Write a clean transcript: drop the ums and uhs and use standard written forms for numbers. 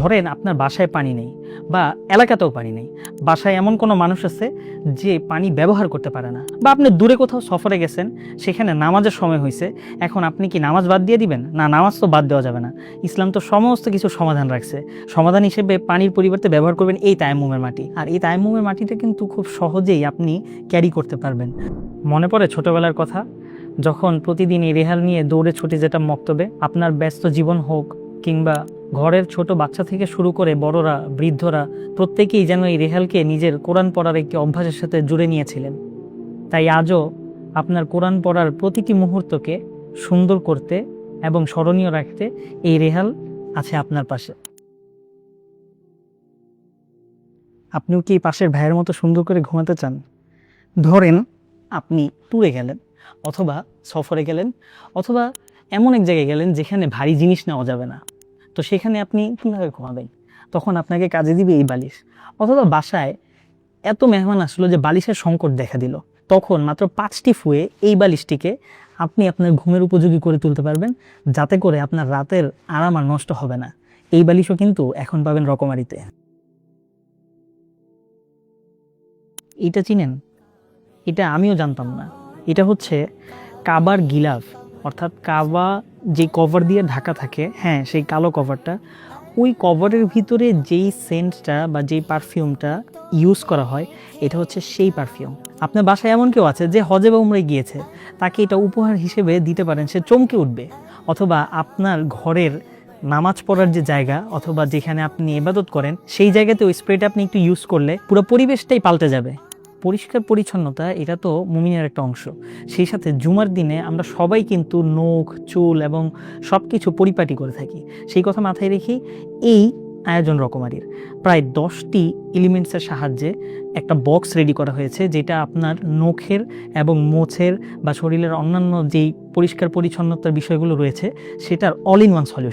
ধরেন আপনার বাসায় পানি নেই বা এলাকাতেও পানি নেই, বাসায় এমন কোনো মানুষ আছে যে পানি ব্যবহার করতে পারে না, বা আপনি দূরে কোথাও সফরে গেছেন, সেখানে নামাজের সময় হয়েছে, এখন আপনি কি নামাজ বাদ দিয়ে দিবেন? না, নামাজ তো বাদ দেওয়া যাবে না। ইসলাম তো সমস্ত কিছু সমাধান রাখছে। সমাধান হিসেবে পানির পরিবর্তে ব্যবহার করবেন এই তায়াম্মুমের মাটি। আর এই তায়াম্মুমের মাটিটা কিন্তু খুব সহজেই আপনি ক্যারি করতে পারবেন। মনে পড়ে ছোটবেলার কথা, যখন প্রতিদিন এই রেহাল নিয়ে দৌড়ে ছুটে যেতাম মক্তবে। আপনার ব্যস্ত জীবন হোক কিংবা ঘরের ছোট বাচ্চা থেকে শুরু করে বড়রা, বৃদ্ধরা প্রত্যেকেই যেন এই রেহালকে নিজের কোরআন পড়ার একটি অভ্যাসের সাথে জুড়ে নিয়েছিলেন। তাই আজও আপনার কোরআন পড়ার প্রতিটি মুহূর্তকে সুন্দর করতে এবং স্মরণীয় রাখতে এই রেহাল আছে আপনার পাশে। আপনিও কি পাশের ভাইয়ের মতো সুন্দর করে ঘুমাতে চান? ধরেন আপনি ট্যুরে গেলেন, অথবা সফরে গেলেন, অথবা এমন এক জায়গায় গেলেন যেখানে ভারী জিনিস নেওয়া যাবে না, তো সেখানে আপনি কীভাবে ঘুমাবেন? তখন আপনাকে কাজে দিবে এই বালিশ। অথবা বাসায় এত মেহমান আসলো যে বালিশের সংকট দেখা দিল, তখন মাত্র 5টি ফুয়ে এই বালিশটিকে আপনি আপনার ঘুমের উপযোগী করে তুলতে পারবেন, যাতে করে আপনার রাতের আরাম আর নষ্ট হবে না। এই বালিশও কিন্তু এখন পাবেন রকমারিতে। এইটা চিনেন? এটা আমিও জানতাম না। এটা হচ্ছে কাবার গিলাফ, অর্থাৎ কাবা যে কভার দিয়ে ঢাকা থাকে, হ্যাঁ সেই কালো কভারটা, ওই কভারের ভিতরে যেই সেন্টটা বা যেই পারফিউমটা ইউজ করা হয়, এটা হচ্ছে সেই পারফিউম। আপনার বাসায় এমন কেউ আছে যে হজে বা উমরায় গিয়েছে, তাকে এটা উপহার হিসেবে দিতে পারেন, সে চমকে উঠবে। অথবা আপনার ঘরের নামাজ পড়ার যে জায়গা অথবা যেখানে আপনি ইবাদত করেন, সেই জায়গাতে ওই স্প্রেটা আপনি একটু ইউজ করলে পুরো পরিবেশটাই পাল্টে যাবে। পরিষ্কার পরিচ্ছন্নতা এটা তো মুমিনের একটা অংশ। সেই সাথে জুমার দিনে আমরা সবাই কিন্তু নখ, চুল এবং সব কিছু পরিপাটি করে থাকি। সেই কথা মাথায় রেখেই এই আয়োজন রকমারির প্রায় 10টি এলিমেন্টসের সাহায্যে একটা বক্স রেডি করা হয়েছে, যেটা আপনার নখের এবং মোছের বা শরীরের অন্যান্য যেই পরিষ্কার পরিচ্ছন্নতার বিষয়গুলো রয়েছে, সেটার অল ইন ওয়ান সলিউশন।